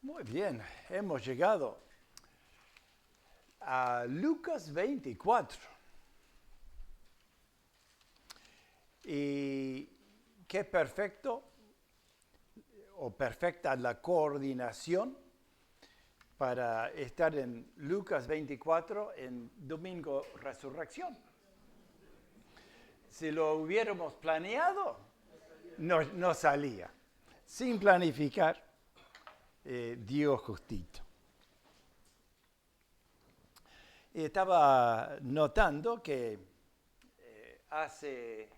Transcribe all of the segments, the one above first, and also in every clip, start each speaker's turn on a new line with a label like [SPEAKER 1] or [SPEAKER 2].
[SPEAKER 1] Muy bien, hemos llegado a Lucas 24. Y qué perfecto o perfecta la coordinación para estar en Lucas 24 en Domingo Resurrección. Si lo hubiéramos planeado, no salía. Sin planificar, dio justito. Y estaba notando que hace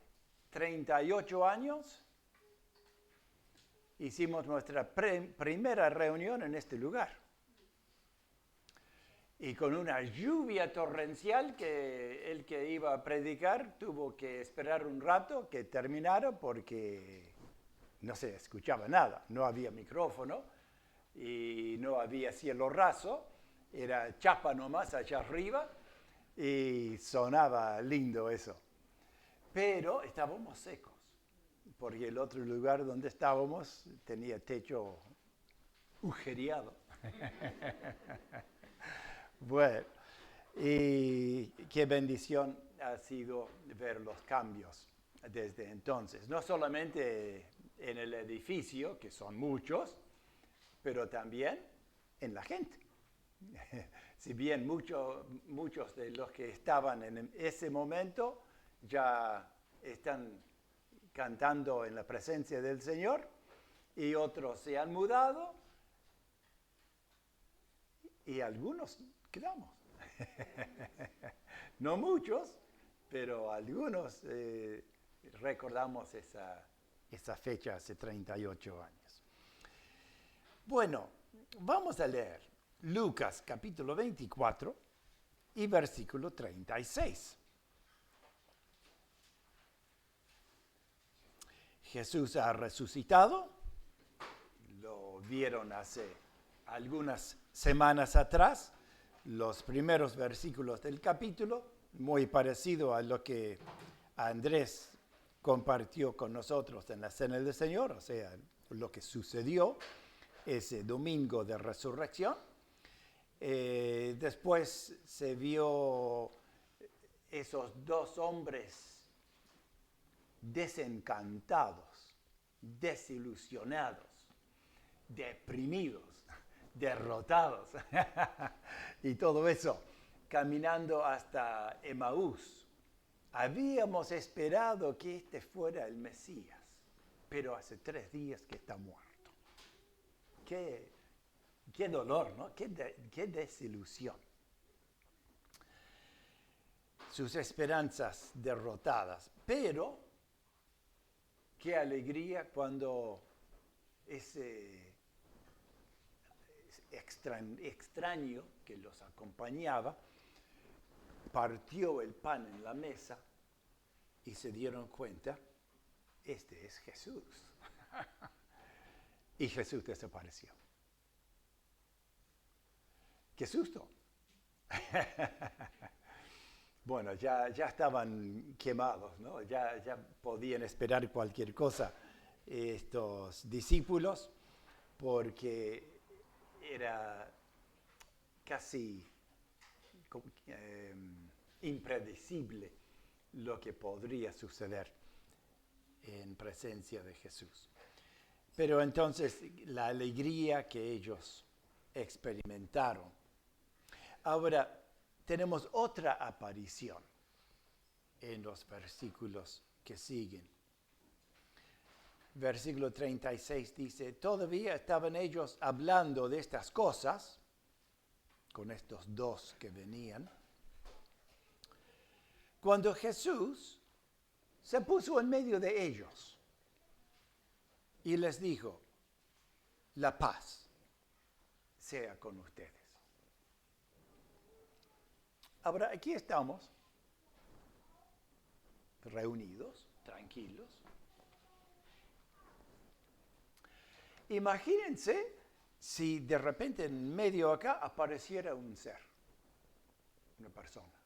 [SPEAKER 1] 38 años hicimos nuestra primera reunión en este lugar. Y con una lluvia torrencial que el que iba a predicar tuvo que esperar un rato que terminara porque no se escuchaba nada. No había micrófono y no había cielo raso. Era chapa nomás allá arriba y sonaba lindo eso. Pero estábamos secos, porque el otro lugar donde estábamos tenía techo agujereado. Bueno, y qué bendición ha sido ver los cambios desde entonces. No solamente en el edificio, que son muchos, pero también en la gente. Si bien muchos de los que estaban en ese momento ya están cantando en la presencia del Señor y otros se han mudado y algunos quedamos. No muchos, pero algunos recordamos esa fecha hace 38 años. Bueno, vamos a leer Lucas capítulo 24 y versículo 36. Jesús ha resucitado, lo vieron hace algunas semanas atrás, los primeros versículos del capítulo, muy parecido a lo que Andrés compartió con nosotros en la Cena del Señor, o sea, lo que sucedió ese domingo de resurrección. Después se vio esos dos hombres desencantados, desilusionados, deprimidos, derrotados y todo eso, caminando hasta Emaús. Habíamos esperado que este fuera el Mesías, pero hace 3 días que está muerto. Qué dolor, ¿no? Qué desilusión. Sus esperanzas derrotadas, pero qué alegría cuando ese extraño que los acompañaba partió el pan en la mesa y se dieron cuenta, este es Jesús. Y Jesús desapareció. ¡Qué susto! Bueno, ya estaban quemados, ¿no? Ya podían esperar cualquier cosa estos discípulos, porque era casi impredecible lo que podría suceder en presencia de Jesús. Pero entonces la alegría que ellos experimentaron. Ahora, tenemos otra aparición en los versículos que siguen. Versículo 36 dice, todavía estaban ellos hablando de estas cosas, con estos dos que venían, cuando Jesús se puso en medio de ellos y les dijo, la paz sea con ustedes. Ahora, aquí estamos, reunidos, tranquilos. Imagínense si de repente en medio acá apareciera un ser, una persona.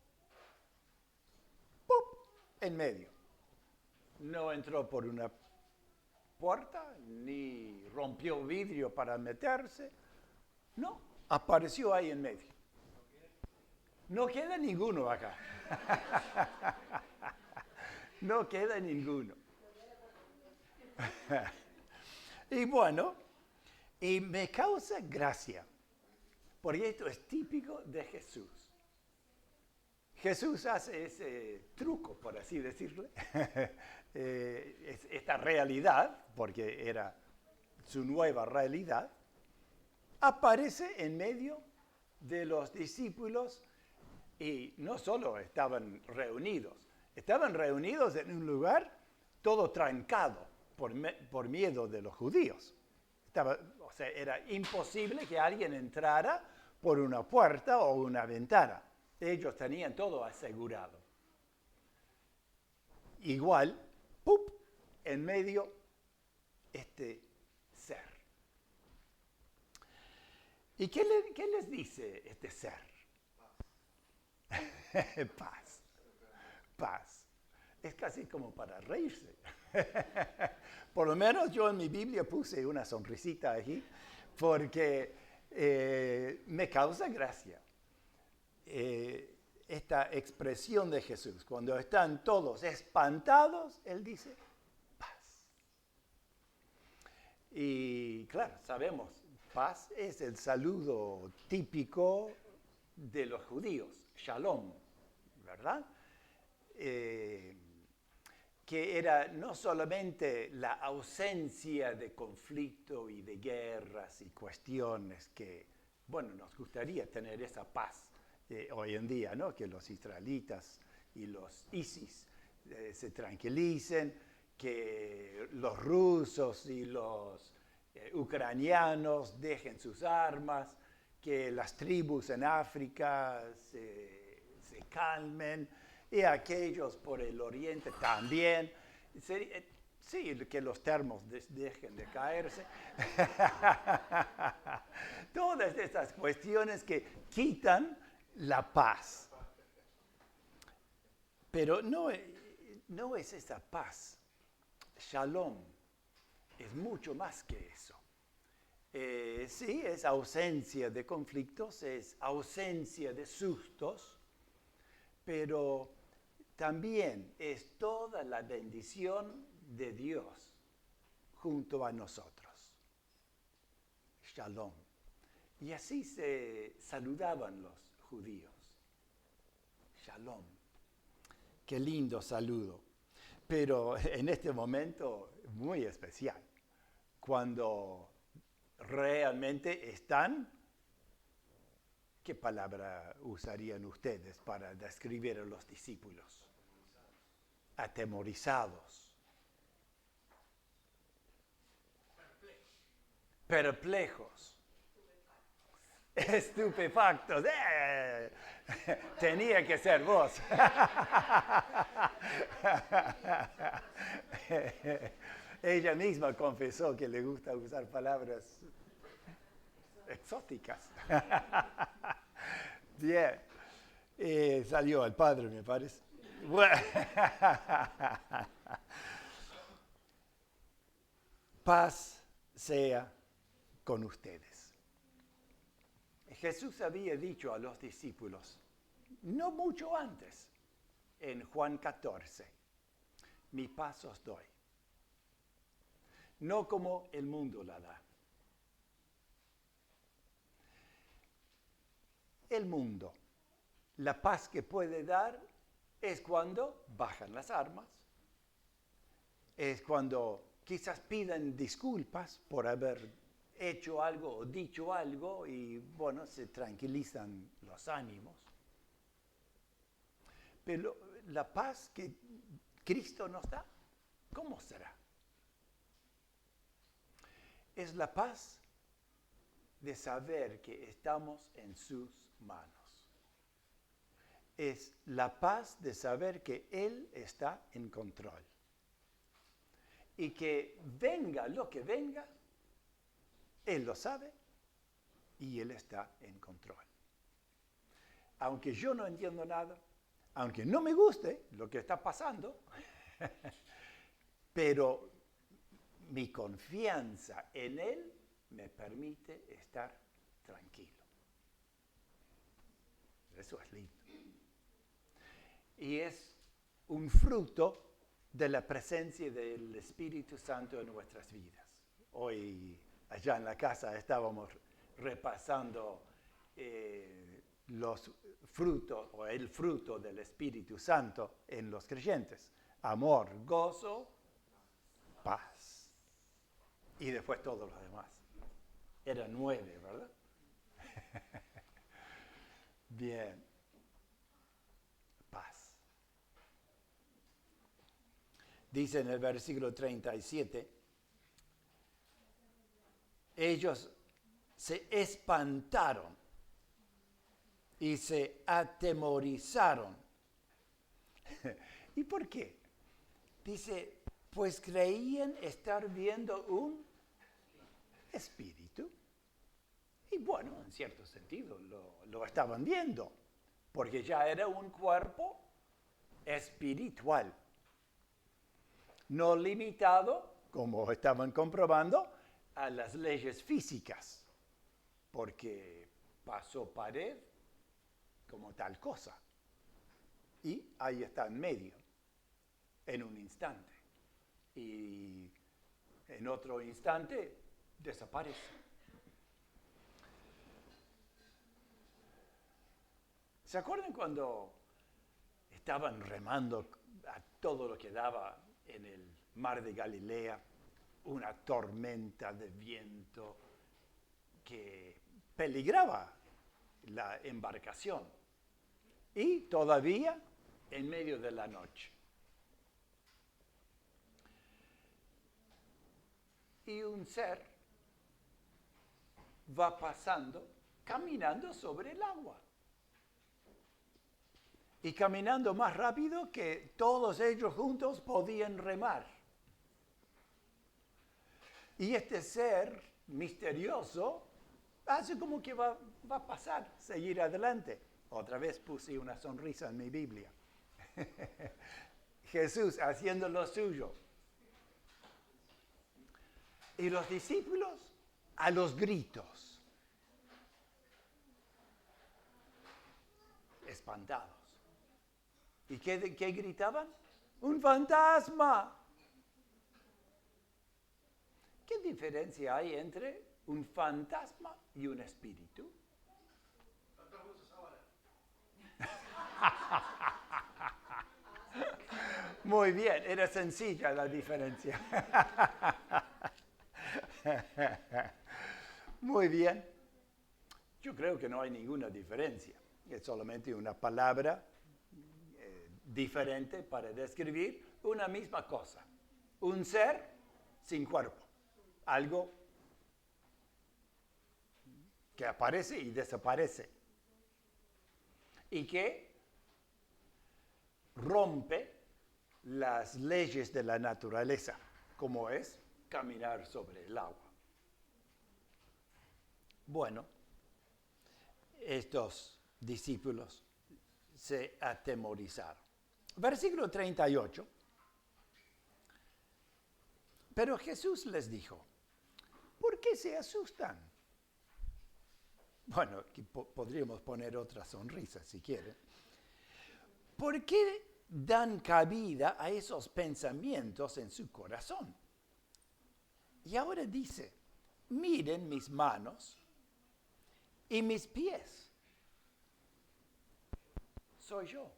[SPEAKER 1] ¡Pup! En medio. No entró por una puerta, ni rompió vidrio para meterse, No, apareció ahí en medio. No queda ninguno acá. No queda ninguno. Y bueno, y me causa gracia, porque esto es típico de Jesús. Jesús hace ese truco, por así decirlo, esta realidad, porque era su nueva realidad, aparece en medio de los discípulos y no solo estaban reunidos en un lugar todo trancado por miedo de los judíos. O sea, era imposible que alguien entrara por una puerta o una ventana. Ellos tenían todo asegurado. Igual, ¡pup!, en medio este ser. ¿Y qué les dice este ser? Paz. Paz. Es casi como para reírse. Por lo menos yo en mi Biblia puse una sonrisita aquí, porque me causa gracia esta expresión de Jesús. Cuando están todos espantados, Él dice, paz. Y claro, sabemos, paz es el saludo típico de los judíos, shalom, ¿verdad? Que era no solamente la ausencia de conflicto y de guerras y cuestiones que, bueno, nos gustaría tener esa paz hoy en día, ¿no? Que los israelitas y los ISIS se tranquilicen, que los rusos y los ucranianos dejen sus armas, que las tribus en África se calmen, y aquellos por el oriente también. Sí, que los termos dejen de caerse. Todas estas cuestiones que quitan la paz. Pero no es esa paz. Shalom es mucho más que eso. Sí, es ausencia de conflictos, es ausencia de sustos, pero también es toda la bendición de Dios junto a nosotros. Shalom. Y así se saludaban los judíos. Shalom. Qué lindo saludo. Pero en este momento muy especial, cuando realmente están, ¿qué palabra usarían ustedes para describir a los discípulos? Atemorizados. Perplejos. Estupefactos. Tenía que ser vos. Ella misma confesó que le gusta usar palabras exóticas. Bien. Salió al padre, me parece. Bueno. Paz sea con ustedes. Jesús había dicho a los discípulos, no mucho antes, en Juan 14, mi paz os doy, no como el mundo la da. El mundo, la paz que puede dar es cuando bajan las armas, es cuando quizás pidan disculpas por haber hecho algo o dicho algo y, bueno, se tranquilizan los ánimos. Pero la paz que Cristo nos da, ¿cómo será? Es la paz de saber que estamos en sus manos. Es la paz de saber que Él está en control. Y que venga lo que venga, Él lo sabe y Él está en control. Aunque yo no entiendo nada, aunque no me guste lo que está pasando, pero mi confianza en Él me permite estar tranquilo. Eso es lindo. Y es un fruto de la presencia del Espíritu Santo en nuestras vidas. Hoy, allá en la casa, estábamos repasando los frutos, o el fruto del Espíritu Santo en los creyentes. Amor, gozo, paz. Y después todos los demás. Eran 9, ¿verdad? Bien. Paz. Dice en el versículo 37, ellos se espantaron y se atemorizaron. ¿Y por qué? Dice, pues creían estar viendo un espíritu. Y bueno, en cierto sentido lo estaban viendo, porque ya era un cuerpo espiritual, no limitado, como estaban comprobando, a las leyes físicas, porque pasó pared como tal cosa, y ahí está en medio, en un instante, y en otro instante desaparece. ¿Se acuerdan cuando estaban remando a todo lo que daba en el mar de Galilea? Una tormenta de viento que peligraba la embarcación. Y todavía en medio de la noche. Y un ser va pasando, caminando sobre el agua. Y caminando más rápido que todos ellos juntos podían remar. Y este ser misterioso hace como que va a pasar, seguir adelante. Otra vez puse una sonrisa en mi Biblia. Jesús haciendo lo suyo. Y los discípulos a los gritos, espantados. ¿Y qué gritaban? ¡Un fantasma! ¿Qué diferencia hay entre un fantasma y un espíritu? Muy bien, era sencilla la diferencia. Muy bien. Yo creo que no hay ninguna diferencia. Es solamente una palabra diferente para describir una misma cosa. Un ser sin cuerpo. Algo que aparece y desaparece. Y que rompe las leyes de la naturaleza, como es caminar sobre el agua. Bueno, estos discípulos se atemorizaron. Versículo 38. Pero Jesús les dijo, ¿por qué se asustan? Bueno, aquí podríamos poner otra sonrisa si quieren. ¿Por qué dan cabida a esos pensamientos en su corazón? Y ahora dice, miren mis manos y mis pies. Soy yo.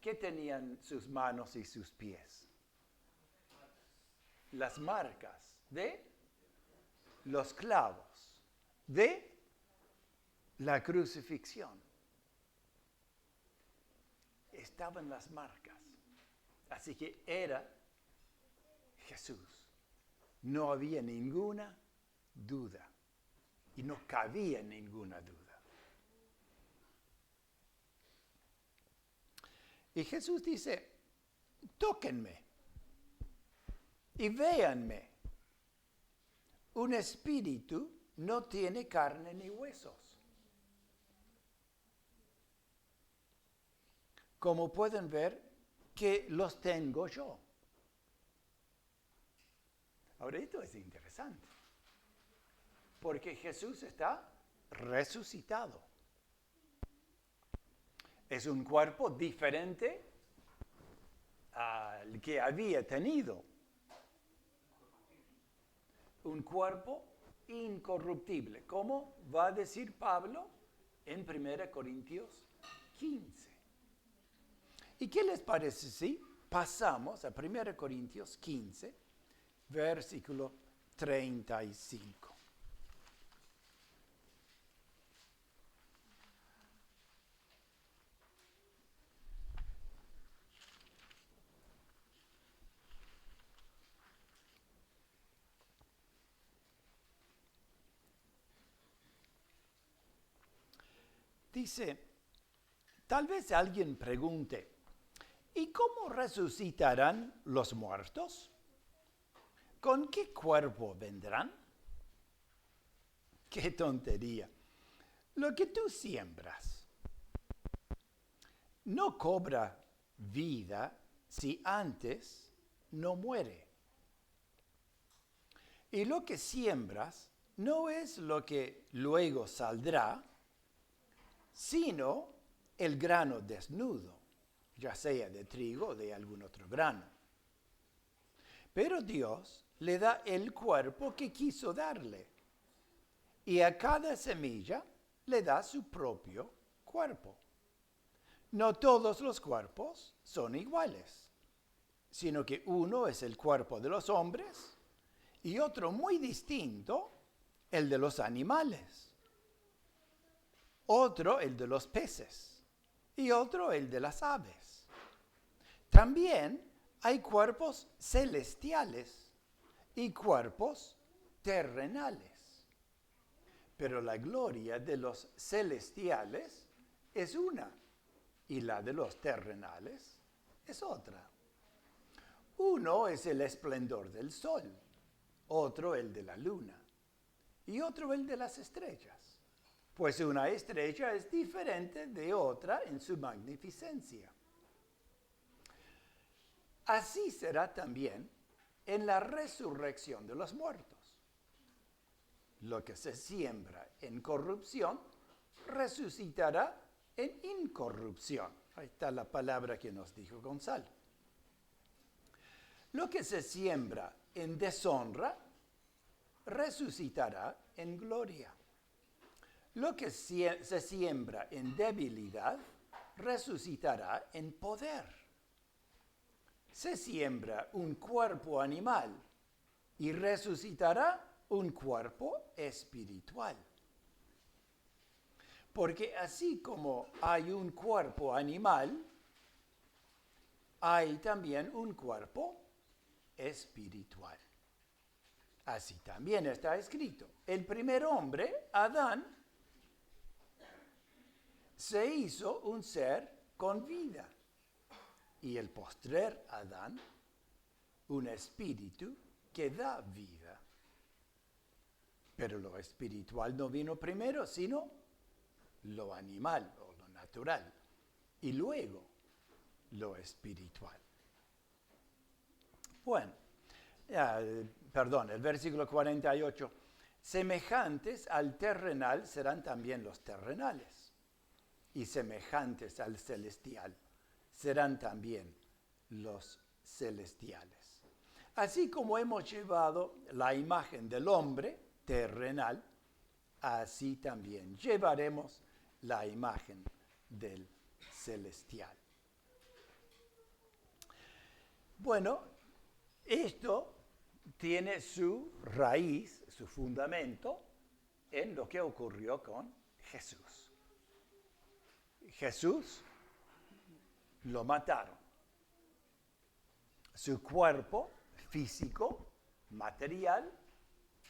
[SPEAKER 1] ¿Qué tenían sus manos y sus pies? Las marcas de los clavos, de la crucifixión. Estaban las marcas. Así que era Jesús. No había ninguna duda. Y no cabía ninguna duda. Y Jesús dice, tóquenme y véanme. Un espíritu no tiene carne ni huesos. Como pueden ver, que los tengo yo. Ahora esto es interesante. porque Jesús está resucitado. Es un cuerpo diferente al que había tenido. Un cuerpo incorruptible, como va a decir Pablo en 1 Corintios 15. ¿Y qué les parece si pasamos a 1 Corintios 15, versículo 35? Dice, tal vez alguien pregunte, ¿y cómo resucitarán los muertos? ¿Con qué cuerpo vendrán? ¡Qué tontería! Lo que tú siembras no cobra vida si antes no muere. Y lo que siembras no es lo que luego saldrá, sino el grano desnudo, ya sea de trigo o de algún otro grano. Pero Dios le da el cuerpo que quiso darle, y a cada semilla le da su propio cuerpo. No todos los cuerpos son iguales, sino que uno es el cuerpo de los hombres y otro muy distinto, el de los animales. Otro el de los peces y otro el de las aves. También hay cuerpos celestiales y cuerpos terrenales. Pero la gloria de los celestiales es una y la de los terrenales es otra. Uno es el esplendor del sol, otro el de la luna y otro el de las estrellas. Pues una estrella es diferente de otra en su magnificencia. Así será también en la resurrección de los muertos. Lo que se siembra en corrupción resucitará en incorrupción. Ahí está la palabra que nos dijo Gonzalo. Lo que se siembra en deshonra resucitará en gloria. Lo que se siembra en debilidad resucitará en poder. Se siembra un cuerpo animal y resucitará un cuerpo espiritual. Porque así como hay un cuerpo animal, hay también un cuerpo espiritual. Así también está escrito. El primer hombre, Adán, se hizo un ser con vida. Y el postrer Adán, un espíritu que da vida. Pero lo espiritual no vino primero, sino lo animal o lo natural. Y luego lo espiritual. Bueno, el versículo 48. Semejantes al terrenal serán también los terrenales. Y semejantes al celestial serán también los celestiales. Así como hemos llevado la imagen del hombre terrenal, así también llevaremos la imagen del celestial. Bueno, esto tiene su raíz, su fundamento, en lo que ocurrió con Jesús. Jesús lo mataron. Su cuerpo físico, material,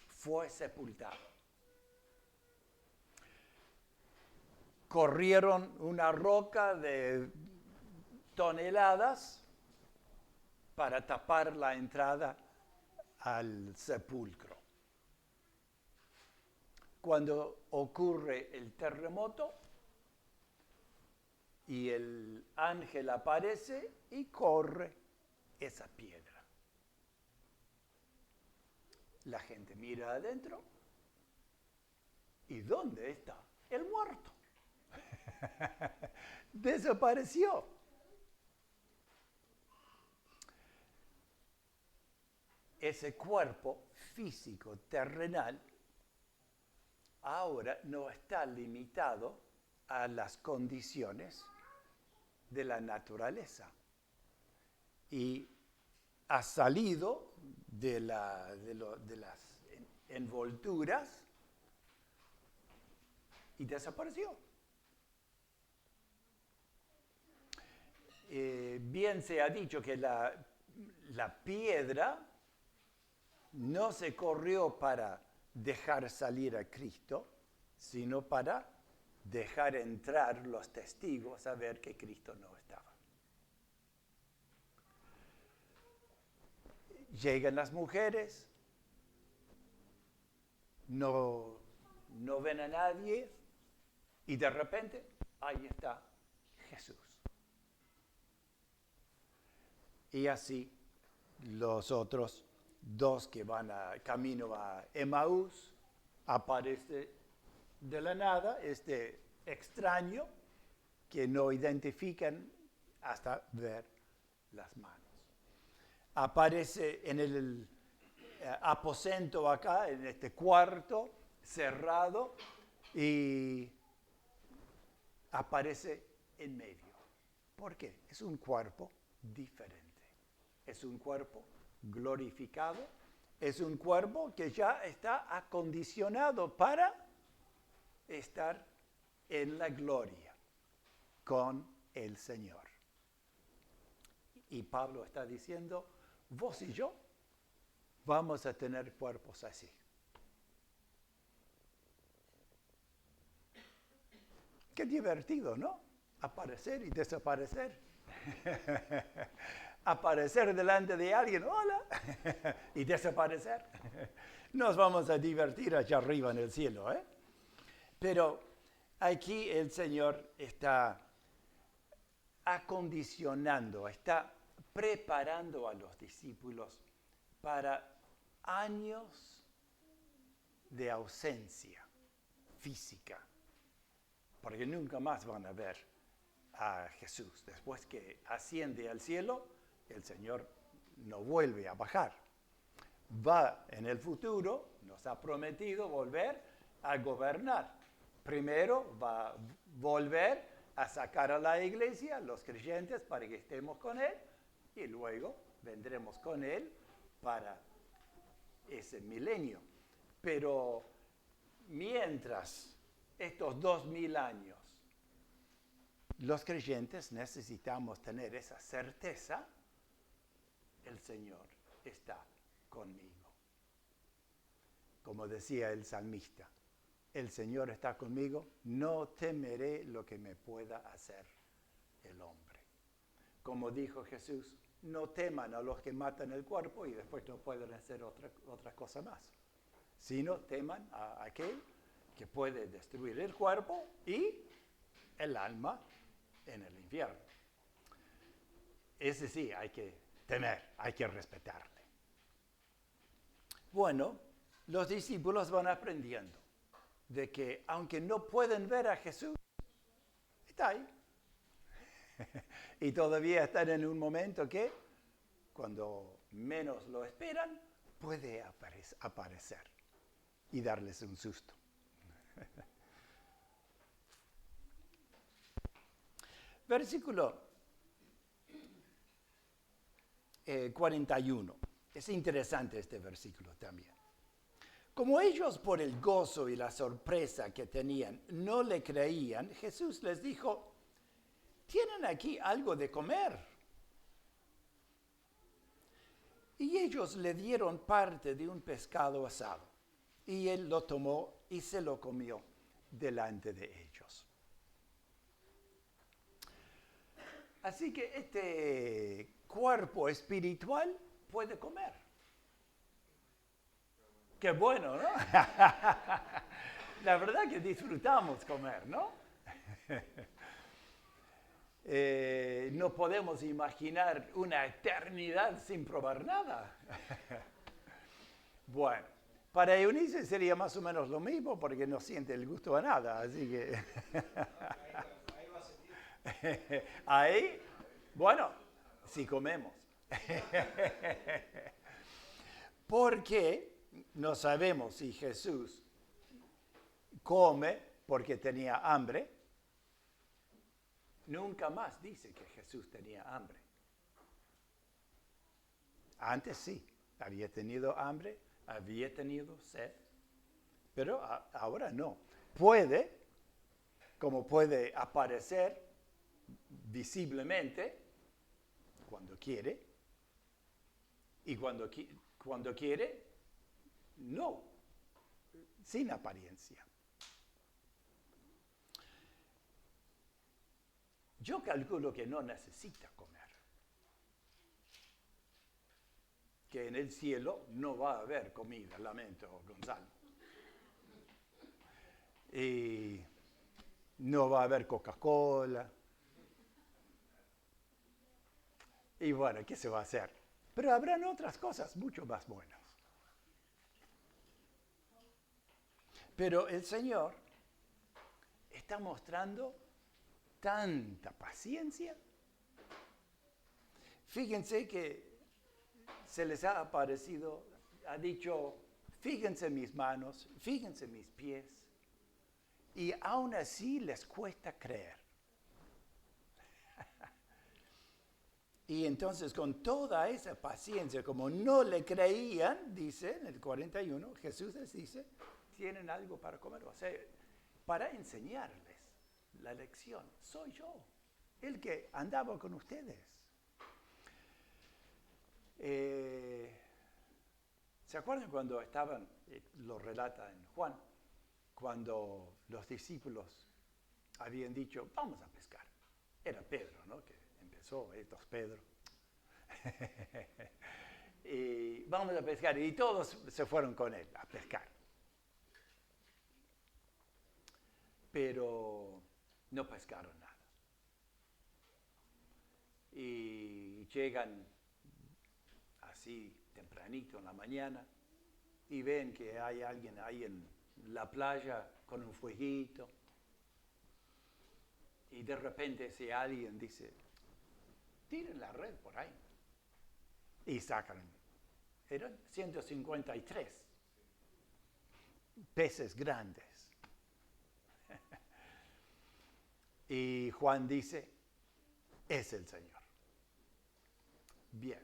[SPEAKER 1] fue sepultado. Corrieron una roca de toneladas para tapar la entrada al sepulcro. Cuando ocurre el terremoto y el ángel aparece y corre esa piedra. La gente mira adentro ¿Y dónde está el muerto? Desapareció. Ese cuerpo físico terrenal ahora no está limitado a las condiciones de la naturaleza y ha salido de las envolturas y desapareció. Bien se ha dicho que la piedra no se corrió para dejar salir a Cristo, sino para dejar entrar los testigos a ver que Cristo no estaba. Llegan las mujeres, no ven a nadie y de repente ahí está Jesús. Y así los otros dos que van camino a Emaús, aparece de la nada este extraño que no identifican hasta ver las manos. Aparece en el aposento acá, en este cuarto cerrado, y aparece en medio. ¿Por qué? Es un cuerpo diferente. Es un cuerpo glorificado. Es un cuerpo que ya está acondicionado para estar en la gloria con el Señor. Y Pablo está diciendo, vos y yo vamos a tener cuerpos así. Qué divertido, ¿no? Aparecer y desaparecer. Aparecer delante de alguien, hola, y desaparecer. Nos vamos a divertir allá arriba en el cielo, ¿eh? Pero aquí el Señor está acondicionando, está preparando a los discípulos para años de ausencia física, porque nunca más van a ver a Jesús. Después que asciende al cielo, el Señor no vuelve a bajar. Va en el futuro, nos ha prometido volver a gobernar. Primero va a volver a sacar a la iglesia, los creyentes, para que estemos con Él, y luego vendremos con Él para ese milenio. Pero mientras estos 2000 años, los creyentes necesitamos tener esa certeza, el Señor está conmigo. Como decía el salmista, el Señor está conmigo, no temeré lo que me pueda hacer el hombre. Como dijo Jesús, no teman a los que matan el cuerpo y después no pueden hacer otra cosa más, sino teman a aquel que puede destruir el cuerpo y el alma en el infierno. Ese sí hay que temer, hay que respetarle. Bueno, los discípulos van aprendiendo de que aunque no pueden ver a Jesús, está ahí. Y todavía están en un momento que, cuando menos lo esperan, puede aparecer y darles un susto. Versículo 41. Es interesante este versículo también. Como ellos, por el gozo y la sorpresa que tenían, no le creían, Jesús les dijo, ¿tienen aquí algo de comer? Y ellos le dieron parte de un pescado asado, y él lo tomó y se lo comió delante de ellos. Así que este cuerpo espiritual puede comer. Qué bueno, ¿no? La verdad que disfrutamos comer, ¿no? No podemos imaginar una eternidad sin probar nada. Bueno, Para Eunice sería más o menos lo mismo porque no siente el gusto a nada, así que...
[SPEAKER 2] Ahí va a sentir.
[SPEAKER 1] Ahí, bueno, sí comemos. Porque no sabemos si Jesús come porque tenía hambre. Nunca más dice que Jesús tenía hambre. Antes sí, había tenido hambre, había tenido sed, pero ahora no. Puede, como puede aparecer visiblemente cuando quiere, y cuando quiere, no, sin apariencia. Yo calculo que no necesita comer, que en el cielo no va a haber comida, lamento, Gonzalo. Y no va a haber Coca-Cola. Y bueno, ¿qué se va a hacer? Pero habrán otras cosas mucho más buenas. Pero el Señor está mostrando tanta paciencia. Fíjense que se les ha aparecido, ha dicho, fíjense mis manos, fíjense mis pies, y aún así les cuesta creer. Y entonces con toda esa paciencia, como no le creían, dice en el 41, Jesús les dice, tienen algo para comer, o sea, para enseñarles la lección. Soy yo, el que andaba con ustedes. ¿Se acuerdan cuando estaban, lo relata en Juan, cuando los discípulos habían dicho, vamos a pescar? Era Pedro, ¿no? Que empezó, estos Pedro. Y vamos a pescar, y todos se fueron con él a pescar. Pero no pescaron nada. Y llegan así tempranito en la mañana y ven que hay alguien ahí en la playa con un fueguito. Y de repente ese alguien dice, tiren la red por ahí. Y sacan, eran 153 peces grandes. Y Juan dice, es el Señor. Bien,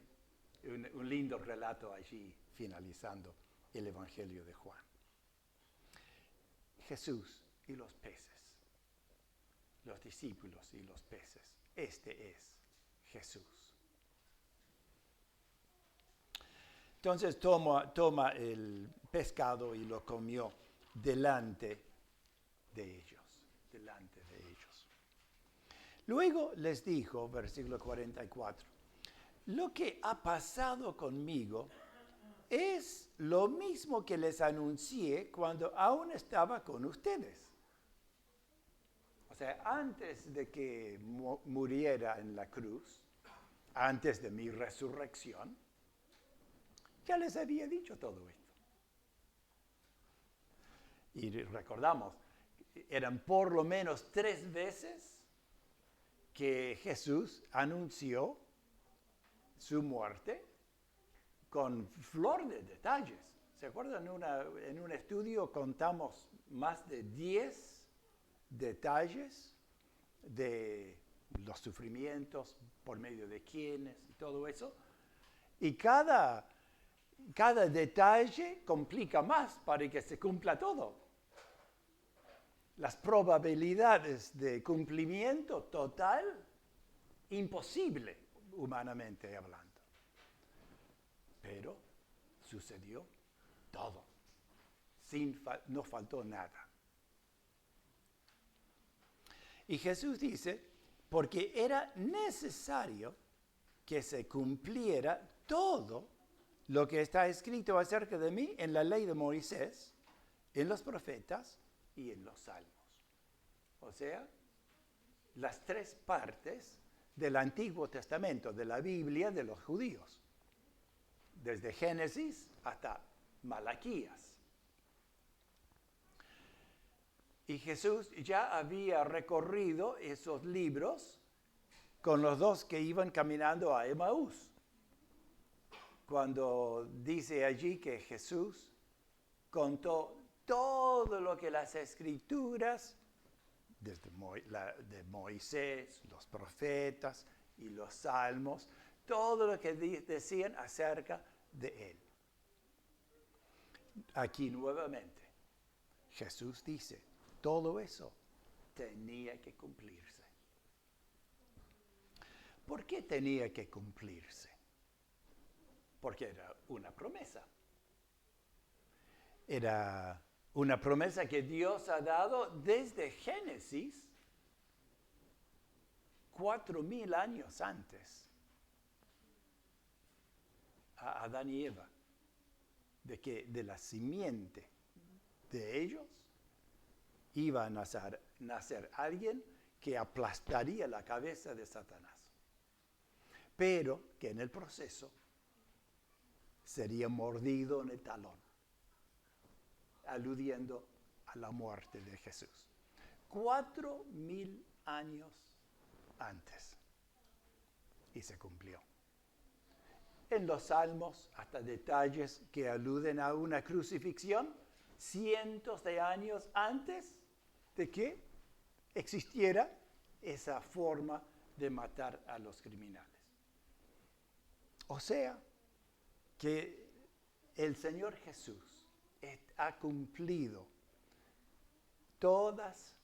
[SPEAKER 1] un lindo relato allí finalizando el Evangelio de Juan. Jesús y los peces, los discípulos y los peces, este es Jesús. Entonces toma el pescado y lo comió delante de ellos. Luego les dijo, versículo 44, lo que ha pasado conmigo es lo mismo que les anuncié cuando aún estaba con ustedes. O sea, antes de que muriera en la cruz, antes de mi resurrección, ya les había dicho todo esto. Y recordamos, eran por lo menos 3 veces que Jesús anunció su muerte con flor de detalles. ¿Se acuerdan? En un estudio contamos más de 10 detalles de los sufrimientos, por medio de quiénes y todo eso. Y cada detalle complica más para que se cumpla todo. Las probabilidades de cumplimiento total, imposible, humanamente hablando. Pero sucedió todo. No faltó nada. Y Jesús dice, porque era necesario que se cumpliera todo lo que está escrito acerca de mí en la ley de Moisés, en los profetas y en los salmos. O sea, las 3 partes del Antiguo Testamento, de la Biblia de los judíos. Desde Génesis hasta Malaquías. Y Jesús ya había recorrido esos libros con los dos que iban caminando a Emaús. Cuando dice allí que Jesús contó todo lo que las Escrituras, desde de Moisés, los profetas y los salmos, todo lo que decían acerca de él. Aquí nuevamente, Jesús dice, todo eso tenía que cumplirse. ¿Por qué tenía que cumplirse? Porque era una promesa. Era una promesa que Dios ha dado desde Génesis, 4,000 años antes, a Adán y Eva, de que de la simiente de ellos iba a nacer alguien que aplastaría la cabeza de Satanás, pero que en el proceso sería mordido en el talón, aludiendo a la muerte de Jesús. 4,000 años antes. Y se cumplió. En los Salmos, hasta detalles que aluden a una crucifixión cientos de años antes de que existiera esa forma de matar a los criminales. O sea, que el Señor Jesús ha cumplido todas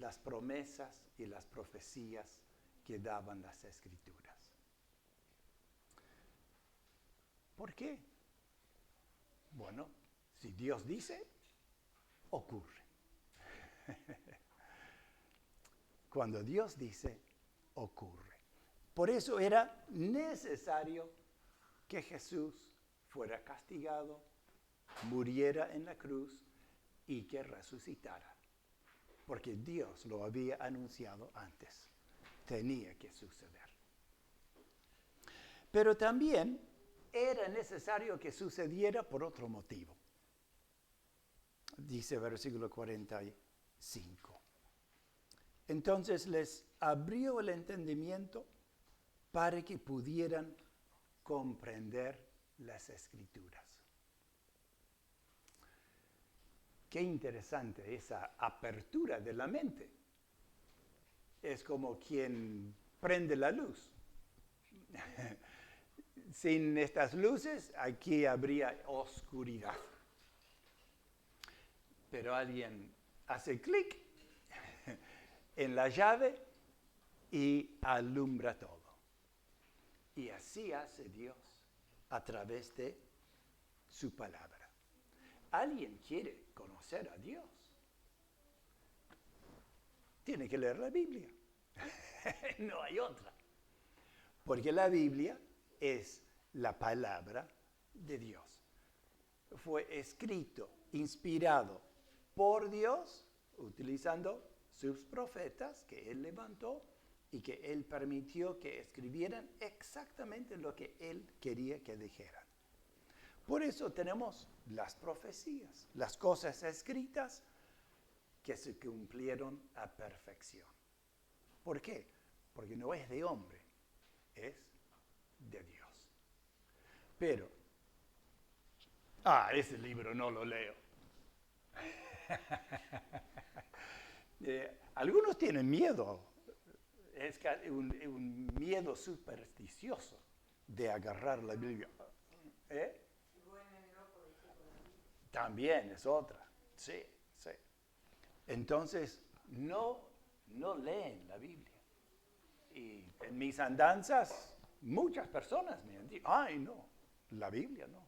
[SPEAKER 1] las promesas y las profecías que daban las Escrituras. ¿Por qué? Bueno, si Dios dice, ocurre. Cuando Dios dice, ocurre. Por eso era necesario que Jesús fuera castigado, muriera en la cruz y que resucitara. Porque Dios lo había anunciado antes. Tenía que suceder. Pero también era necesario que sucediera por otro motivo. Dice versículo 45. Entonces les abrió el entendimiento para que pudieran comprender las Escrituras. Qué interesante esa apertura de la mente. Es como quien prende la luz. Sin estas luces, aquí habría oscuridad. Pero alguien hace clic en la llave y alumbra todo. Y así hace Dios a través de su palabra. ¿Alguien quiere conocer a Dios? Tiene que leer la Biblia. No hay otra. Porque la Biblia es la palabra de Dios. Fue escrito, inspirado por Dios, utilizando sus profetas que Él levantó y que Él permitió que escribieran exactamente lo que Él quería que dijeran. Por eso tenemos las profecías, las cosas escritas que se cumplieron a perfección. ¿Por qué? Porque no es de hombre, es de Dios. Pero, ese libro no lo leo. Algunos tienen miedo, es un miedo supersticioso de agarrar la Biblia. También es otra, sí. Entonces, no leen la Biblia. Y en mis andanzas, muchas personas me han dicho, no, la Biblia no.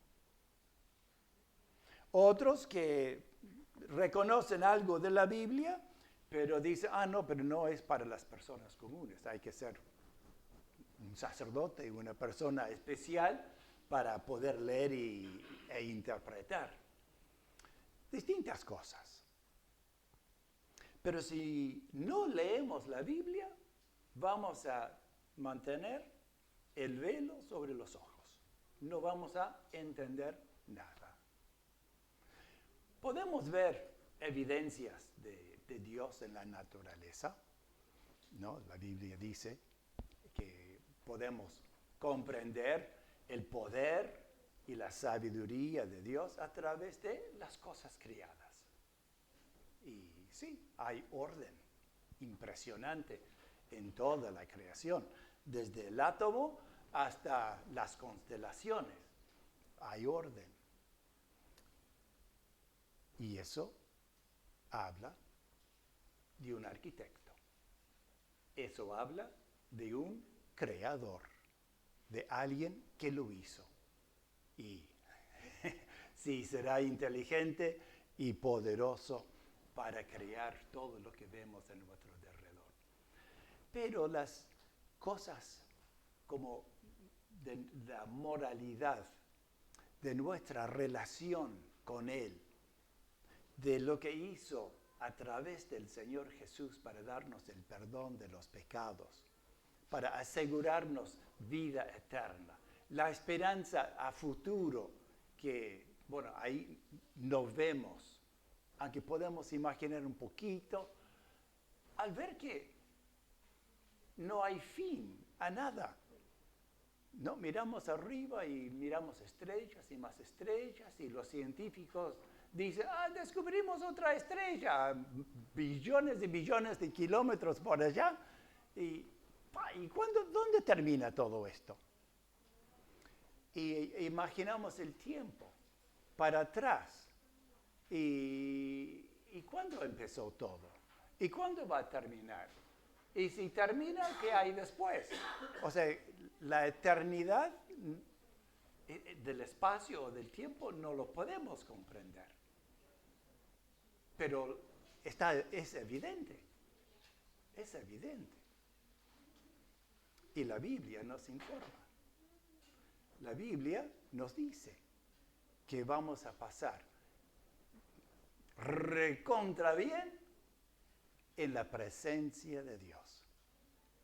[SPEAKER 1] Otros que reconocen algo de la Biblia, pero dicen, pero no es para las personas comunes, hay que ser un sacerdote, una persona especial para poder leer e interpretar. Distintas cosas. Pero si no leemos la Biblia, vamos a mantener el velo sobre los ojos. No vamos a entender nada. Podemos ver evidencias de Dios en la naturaleza, ¿no? La Biblia dice que podemos comprender el poder y la sabiduría de Dios a través de las cosas creadas. Y sí, hay orden impresionante en toda la creación, desde el átomo hasta las constelaciones. Hay orden. Y eso habla de un arquitecto. Eso habla de un creador, de alguien que lo hizo. Y sí, será inteligente y poderoso para crear todo lo que vemos en nuestro alrededor. Pero las cosas como de la moralidad, de nuestra relación con Él, de lo que hizo a través del Señor Jesús para darnos el perdón de los pecados, para asegurarnos vida eterna, la esperanza a futuro que, bueno, ahí nos vemos, aunque podemos imaginar un poquito, al ver que no hay fin a nada. No, miramos arriba y miramos estrellas y más estrellas y los científicos dicen, descubrimos otra estrella, billones y billones de kilómetros por allá. ¿Y dónde termina todo esto? Y imaginamos el tiempo para atrás. ¿Y cuándo empezó todo? ¿Y cuándo va a terminar? Y si termina, ¿qué hay después? O sea, la eternidad del espacio o del tiempo no lo podemos comprender. Pero es evidente. Es evidente. Y la Biblia nos informa. La Biblia nos dice que vamos a pasar recontra bien en la presencia de Dios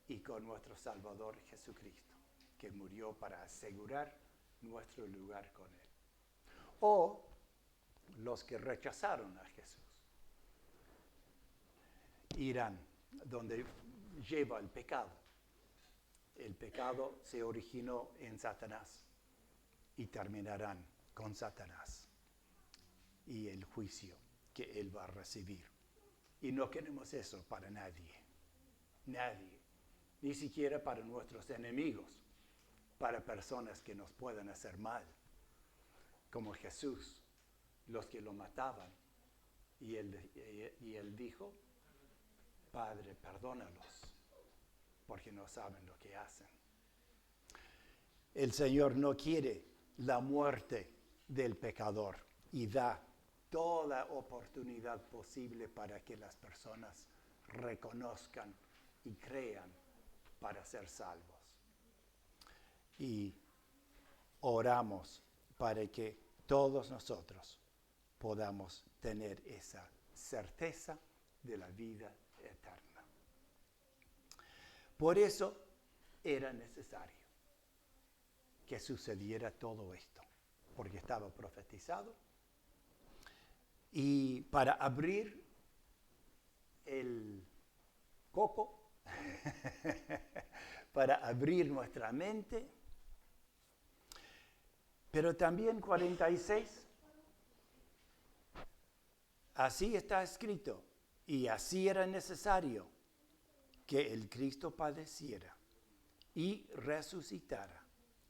[SPEAKER 1] y con nuestro Salvador Jesucristo, que murió para asegurar nuestro lugar con Él. O los que rechazaron a Jesús irán donde lleva el pecado. El pecado se originó en Satanás y terminarán con Satanás y el juicio que él va a recibir. Y no queremos eso para nadie. Nadie. Ni siquiera para nuestros enemigos. Para personas que nos puedan hacer mal. Como Jesús. Los que lo mataban. Y él dijo, Padre, perdónalos. Porque no saben lo que hacen. El Señor no quiere la muerte del pecador. Y da toda oportunidad posible para que las personas reconozcan y crean para ser salvos. Y oramos para que todos nosotros podamos tener esa certeza de la vida eterna. Por eso era necesario que sucediera todo esto, porque estaba profetizado. Y para abrir el coco, para abrir nuestra mente, pero también 46, así está escrito, y así era necesario que el Cristo padeciera y resucitara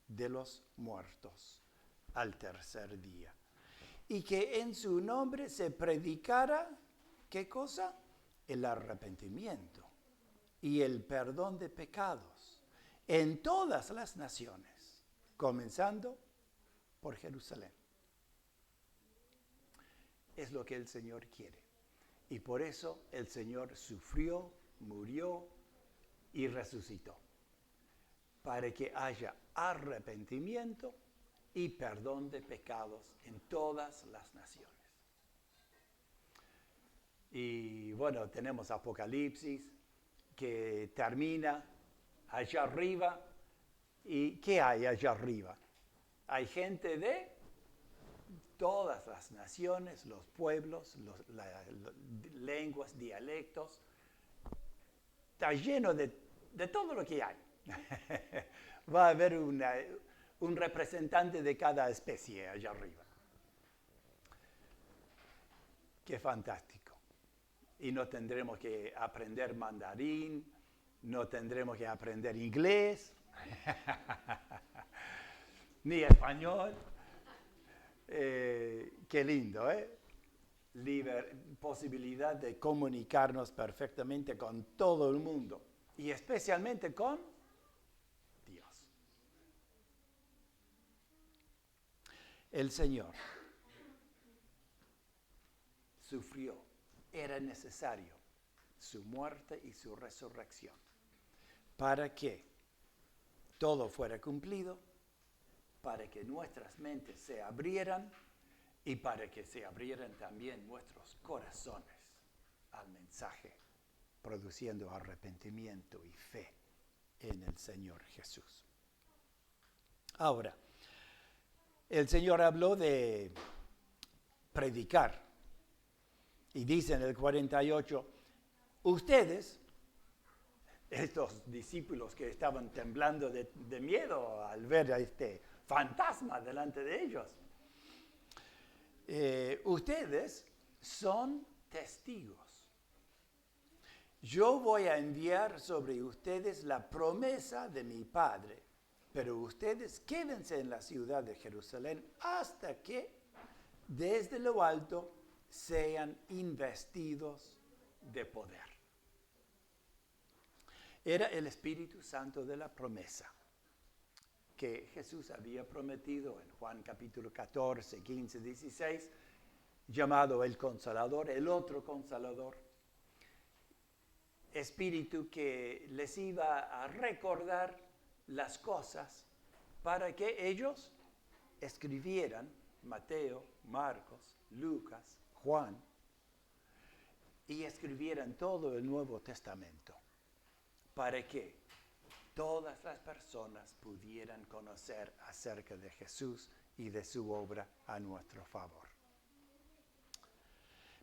[SPEAKER 1] de los muertos al tercer día. Y que en su nombre se predicara, ¿qué cosa? El arrepentimiento y el perdón de pecados en todas las naciones, comenzando por Jerusalén. Es lo que el Señor quiere. Y por eso el Señor sufrió, murió y resucitó. Para que haya arrepentimiento y perdón de pecados en todas las naciones. Y bueno, tenemos Apocalipsis que termina allá arriba. ¿Y qué hay allá arriba? Hay gente de todas las naciones, los pueblos, lenguas, dialectos. Está lleno de todo lo que hay. Va a haber un representante de cada especie allá arriba. Qué fantástico. Y no tendremos que aprender mandarín, no tendremos que aprender inglés, ni español. Qué lindo, ¿eh? Posibilidad de comunicarnos perfectamente con todo el mundo y especialmente con Dios. El Señor sufrió, era necesario su muerte y su resurrección para que todo fuera cumplido, para que nuestras mentes se abrieran y para que se abrieran también nuestros corazones al mensaje, produciendo arrepentimiento y fe en el Señor Jesús. Ahora, el Señor habló de predicar y dice en el 48, ustedes, estos discípulos que estaban temblando de miedo al ver a este fantasma delante de ellos, ustedes son testigos. Yo voy a enviar sobre ustedes la promesa de mi Padre, pero ustedes quédense en la ciudad de Jerusalén hasta que desde lo alto sean investidos de poder. Era el Espíritu Santo de la promesa que Jesús había prometido en Juan capítulo 14, 15, 16, llamado el Consolador, el otro Consolador. Espíritu que les iba a recordar las cosas para que ellos escribieran Mateo, Marcos, Lucas, Juan, y escribieran todo el Nuevo Testamento, para que todas las personas pudieran conocer acerca de Jesús y de su obra a nuestro favor.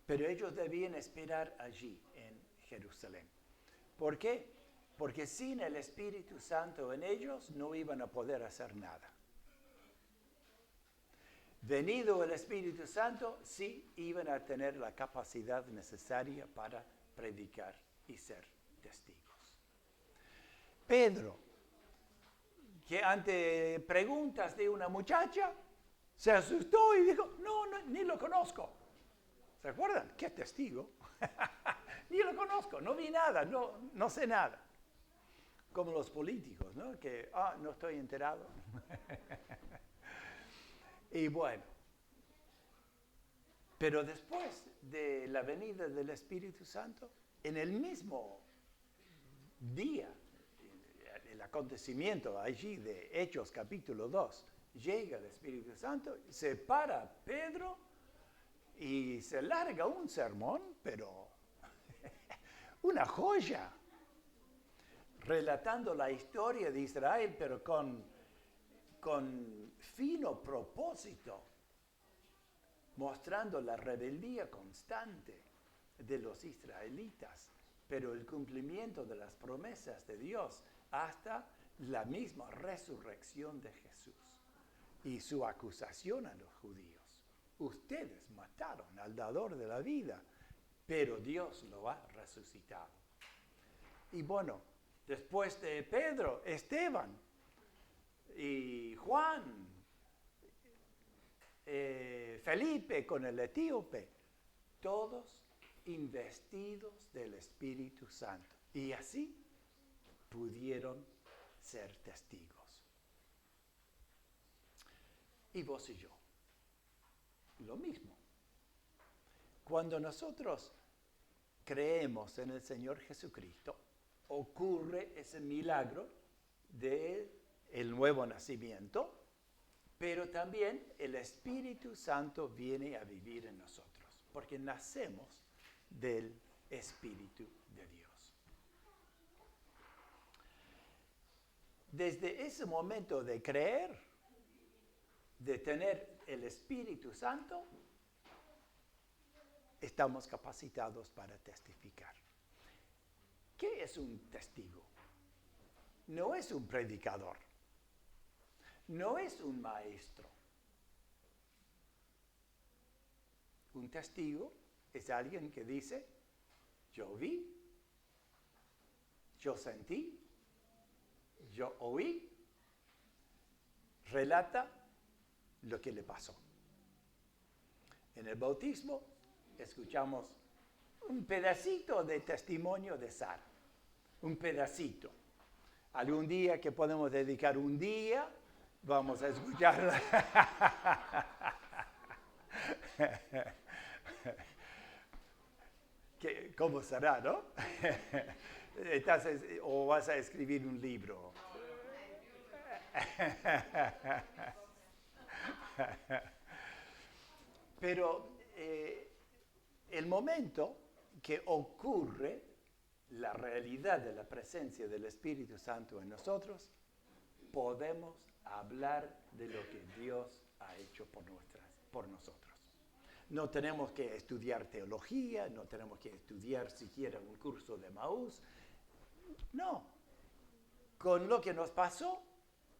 [SPEAKER 1] Pero ellos debían esperar allí, en Jerusalén. ¿Por qué? Porque sin el Espíritu Santo en ellos no iban a poder hacer nada. Venido el Espíritu Santo, sí iban a tener la capacidad necesaria para predicar y ser testigos. Pedro, que ante preguntas de una muchacha, se asustó y dijo, no, ni lo conozco. ¿Se acuerdan? ¿Qué testigo? Ni lo conozco, no vi nada, no sé nada. Como los políticos, ¿no? Que, no estoy enterado. Y bueno, pero después de la venida del Espíritu Santo, en el mismo día, el acontecimiento allí de Hechos capítulo 2, llega el Espíritu Santo, se para Pedro y se larga un sermón, pero una joya, relatando la historia de Israel, pero con fino propósito, mostrando la rebeldía constante de los israelitas, pero el cumplimiento de las promesas de Dios hasta la misma resurrección de Jesús y su acusación a los judíos. Ustedes mataron al dador de la vida, pero Dios lo ha resucitado. Y bueno, después de Pedro, Esteban y Juan, Felipe con el etíope, todos investidos del Espíritu Santo. Y así pudieron ser testigos. Y vos y yo, lo mismo. Cuando nosotros creemos en el Señor Jesucristo, ocurre ese milagro del nuevo nacimiento, pero también el Espíritu Santo viene a vivir en nosotros, porque nacemos del Espíritu de Dios. Desde ese momento de creer, de tener el Espíritu Santo, estamos capacitados para testificar. ¿Qué es un testigo? No es un predicador, no es un maestro. Un testigo es alguien que dice, yo vi, yo sentí, yo oí, relata lo que le pasó. En el bautismo escuchamos un pedacito de testimonio de Sara, un pedacito. Algún día que podemos dedicar un día, vamos a escucharla. ¿Cómo será, no? O vas a escribir un libro. Pero el momento que ocurre la realidad de la presencia del Espíritu Santo en nosotros, podemos hablar de lo que Dios ha hecho por nosotros. No tenemos que estudiar teología, no tenemos que estudiar siquiera un curso de Maús. No. Con lo que nos pasó,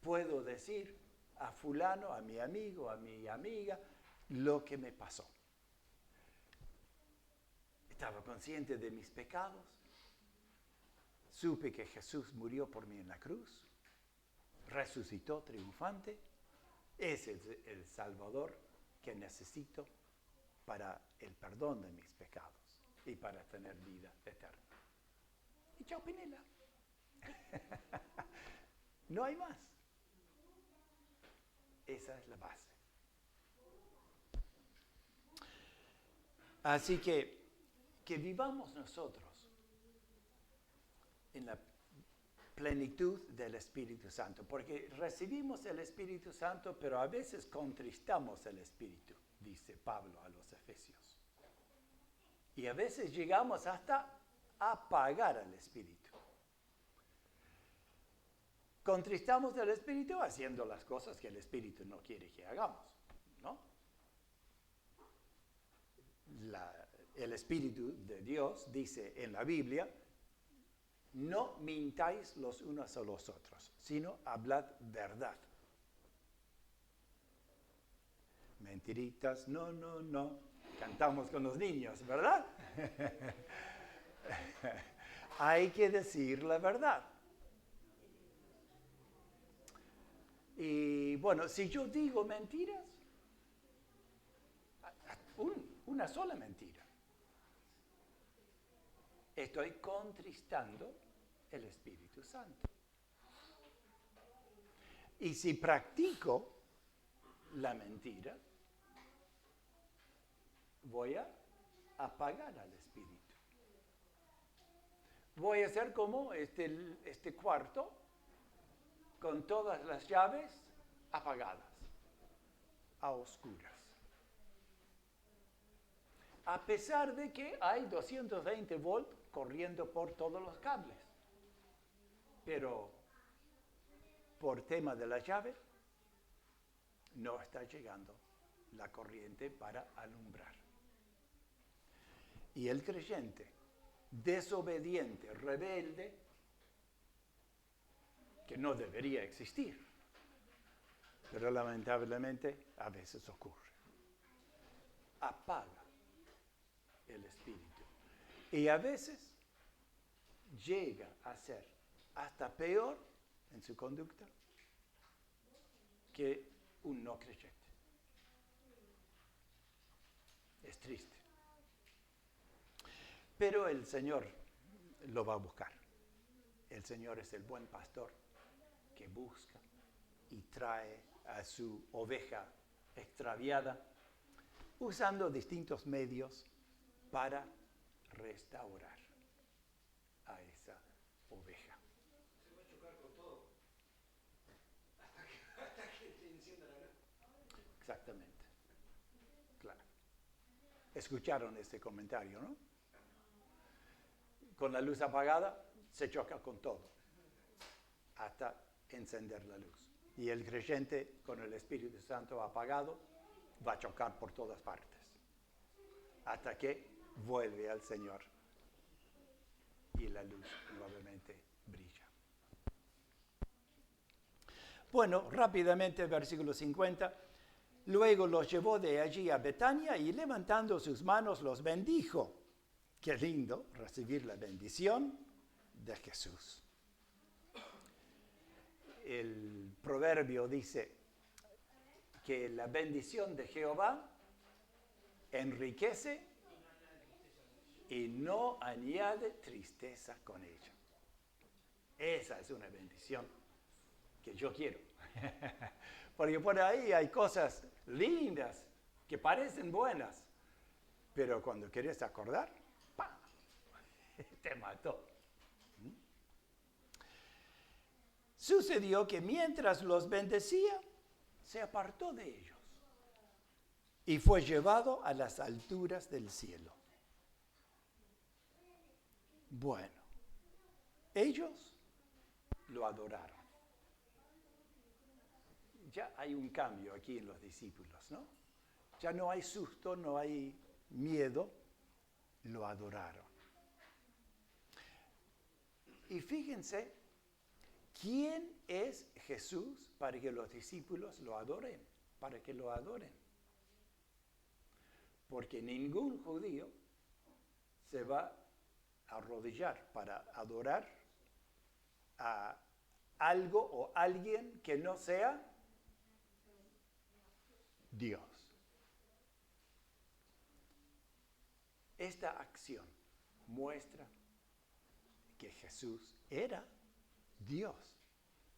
[SPEAKER 1] puedo decir a fulano, a mi amigo, a mi amiga, lo que me pasó. Estaba consciente de mis pecados. Supe que Jesús murió por mí en la cruz. Resucitó triunfante. Es el Salvador que necesito para el perdón de mis pecados y para tener vida eterna. Y chao, Pinela. No hay más. Esa es la base. Así que vivamos nosotros en la plenitud del Espíritu Santo, porque recibimos el Espíritu Santo, pero a veces contristamos el Espíritu, dice Pablo a los Efesios. Y a veces llegamos hasta apagar al Espíritu. Contristamos el Espíritu haciendo las cosas que el Espíritu no quiere que hagamos, ¿no? El Espíritu de Dios dice en la Biblia, no mintáis los unos a los otros, sino hablad verdad. Mentiritas, no, no, no. Cantamos con los niños, ¿verdad? Hay que decir la verdad. Y bueno, si yo digo mentiras, una sola mentira, estoy contristando el Espíritu Santo. Y si practico la mentira, voy a apagar al Espíritu. Voy a hacer como este cuarto con todas las llaves apagadas, a oscuras. A pesar de que hay 220 volts corriendo por todos los cables. Pero por tema de la llave, no está llegando la corriente para alumbrar. Y el creyente, desobediente, rebelde, que no debería existir, pero lamentablemente a veces ocurre, apaga el Espíritu. Y a veces llega a ser hasta peor en su conducta que un no creyente. Es triste. Pero el Señor lo va a buscar. El Señor es el buen pastor que busca y trae a su oveja extraviada usando distintos medios para restaurar a esa oveja.
[SPEAKER 2] Se va a chocar con todo hasta que se encienda la luz.
[SPEAKER 1] Exactamente. Claro. Escucharon este comentario, ¿no? Con la luz apagada se choca con todo hasta encender la luz. Y el creyente con el Espíritu Santo apagado va a chocar por todas partes. hasta que vuelve al Señor y la luz nuevamente brilla. Bueno, rápidamente, versículo 50. Luego los llevó de allí a Betania y levantando sus manos los bendijo. Qué lindo recibir la bendición de Jesús. El proverbio dice que la bendición de Jehová enriquece y no añade tristeza con ella. Esa es una bendición que yo quiero. Porque por ahí hay cosas lindas que parecen buenas, pero cuando quieres acordar, ¡pam! Te mató. Sucedió que mientras los bendecía, se apartó de ellos y fue llevado a las alturas del cielo. Bueno, ellos lo adoraron. Ya hay un cambio aquí en los discípulos, ¿no? Ya no hay susto, no hay miedo, lo adoraron. Y fíjense, ¿quién es Jesús para que los discípulos lo adoren? Para que lo adoren. Porque ningún judío se va a arrodillar para adorar a algo o alguien que no sea Dios. Esta acción muestra que Jesús era Dios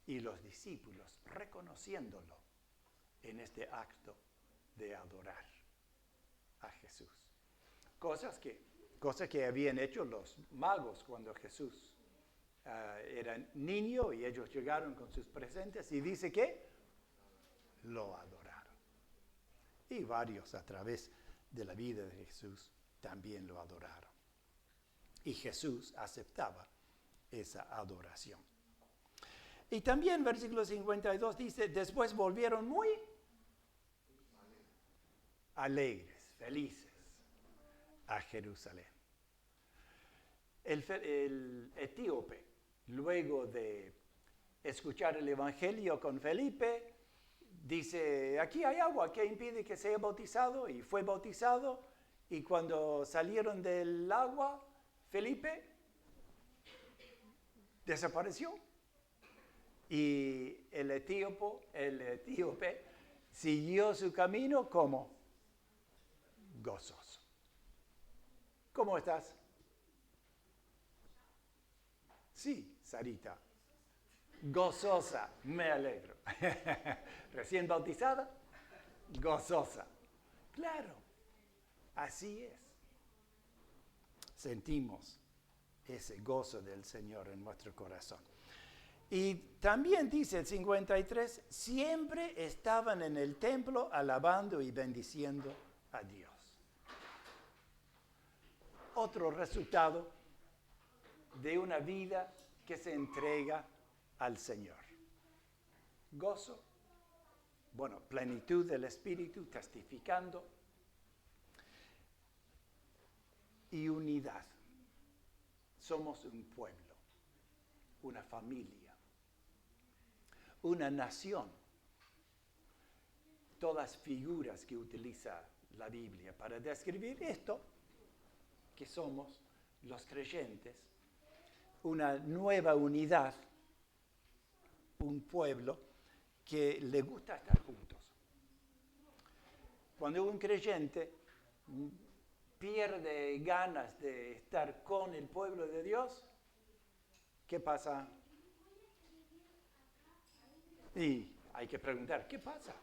[SPEAKER 1] y los discípulos reconociéndolo en este acto de adorar a Jesús. Cosas que habían hecho los magos cuando Jesús era niño y ellos llegaron con sus presentes y dice que lo adoraron. Y varios a través de la vida de Jesús también lo adoraron. Y Jesús aceptaba esa adoración. Y también versículo 52 dice, después volvieron muy alegres, felices a Jerusalén. El etíope, luego de escuchar el evangelio con Felipe, dice, aquí hay agua, ¿qué impide que sea bautizado? Y fue bautizado, y cuando salieron del agua, Felipe desapareció. Y el etíope siguió su camino como gozoso. ¿Cómo estás? Sí, Sarita. Gozosa, me alegro. Recién bautizada, gozosa. Claro, así es. Sentimos ese gozo del Señor en nuestro corazón. Y también dice el 53, siempre estaban en el templo alabando y bendiciendo a Dios. Otro resultado de una vida que se entrega al Señor. Gozo, plenitud del Espíritu, testificando, y unidad. Somos un pueblo, una familia, una nación. Todas figuras que utiliza la Biblia para describir esto, que somos los creyentes, una nueva unidad, un pueblo que le gusta estar juntos. Cuando un creyente pierde ganas de estar con el pueblo de Dios, ¿qué pasa? Y hay que preguntar, ¿qué pasa?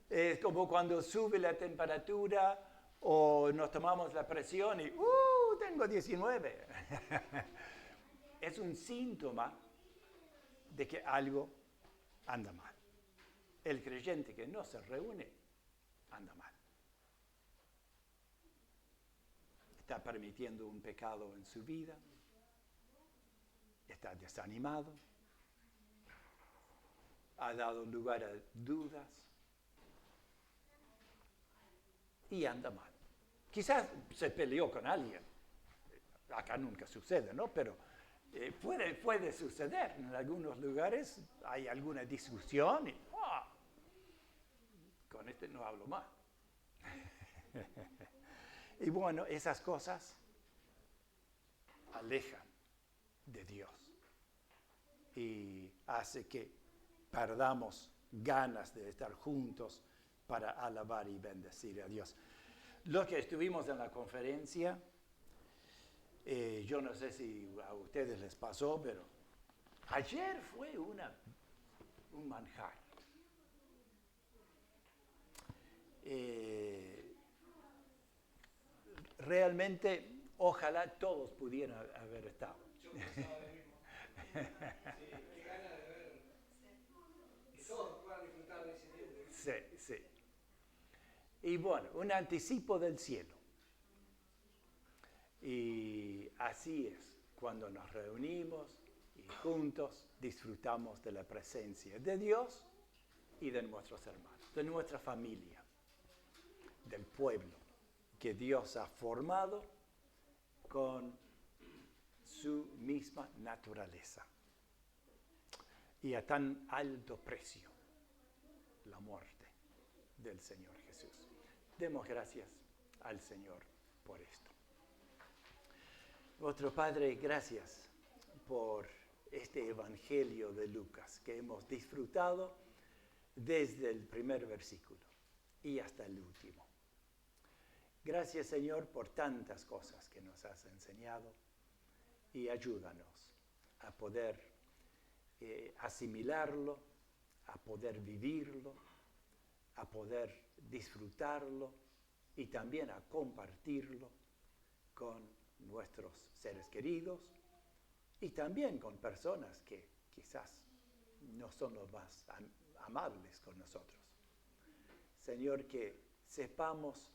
[SPEAKER 1] Es como cuando sube la temperatura o nos tomamos la presión y tengo 19. Es un síntoma de que algo anda mal. El creyente que no se reúne anda mal. Está permitiendo un pecado en su vida. Está desanimado. Ha dado lugar a dudas. y anda mal. Quizás se peleó con alguien. Acá nunca sucede, ¿no? Pero puede suceder. En algunos lugares hay alguna discusión y con este no hablo más. Y bueno, esas cosas alejan de Dios y hace que perdamos ganas de estar juntos para alabar y bendecir a Dios. Los que estuvimos en la conferencia, yo no sé si a ustedes les pasó, pero ayer fue un manjar. Realmente, ojalá todos pudieran haber estado.
[SPEAKER 2] Yo pensaba lo mismo. Sí, qué gana de ver. Que todos puedan disfrutar de ese tiempo.
[SPEAKER 1] Sí, sí. Y bueno, un anticipo del cielo. Y así es, cuando nos reunimos y juntos disfrutamos de la presencia de Dios y de nuestros hermanos, de nuestra familia, del pueblo que Dios ha formado con su misma naturaleza y a tan alto precio, la muerte del Señor Jesús. Demos gracias al Señor por esto. Nuestro Padre, gracias por este Evangelio de Lucas que hemos disfrutado desde el primer versículo y hasta el último. Gracias, Señor, por tantas cosas que nos has enseñado y ayúdanos a poder asimilarlo, a poder vivirlo, a poder disfrutarlo y también a compartirlo con nuestros seres queridos y también con personas que quizás no son los más amables con nosotros. Señor, que sepamos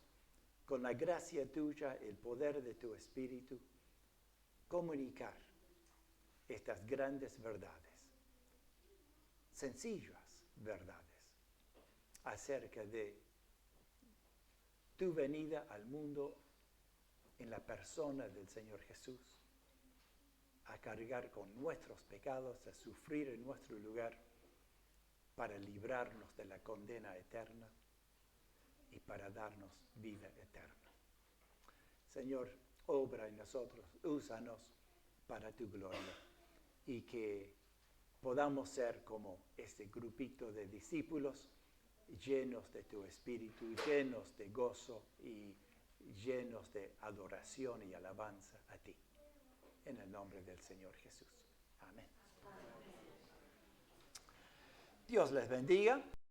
[SPEAKER 1] con la gracia tuya, el poder de tu Espíritu, comunicar estas grandes verdades, sencillas verdades, acerca de tu venida al mundo en la persona del Señor Jesús, a cargar con nuestros pecados, a sufrir en nuestro lugar para librarnos de la condena eterna y para darnos vida eterna. Señor, obra en nosotros, úsanos para tu gloria y que podamos ser como este grupito de discípulos llenos de tu Espíritu, llenos de gozo y llenos de adoración y alabanza a ti. En el nombre del Señor Jesús. Amén. Dios les bendiga.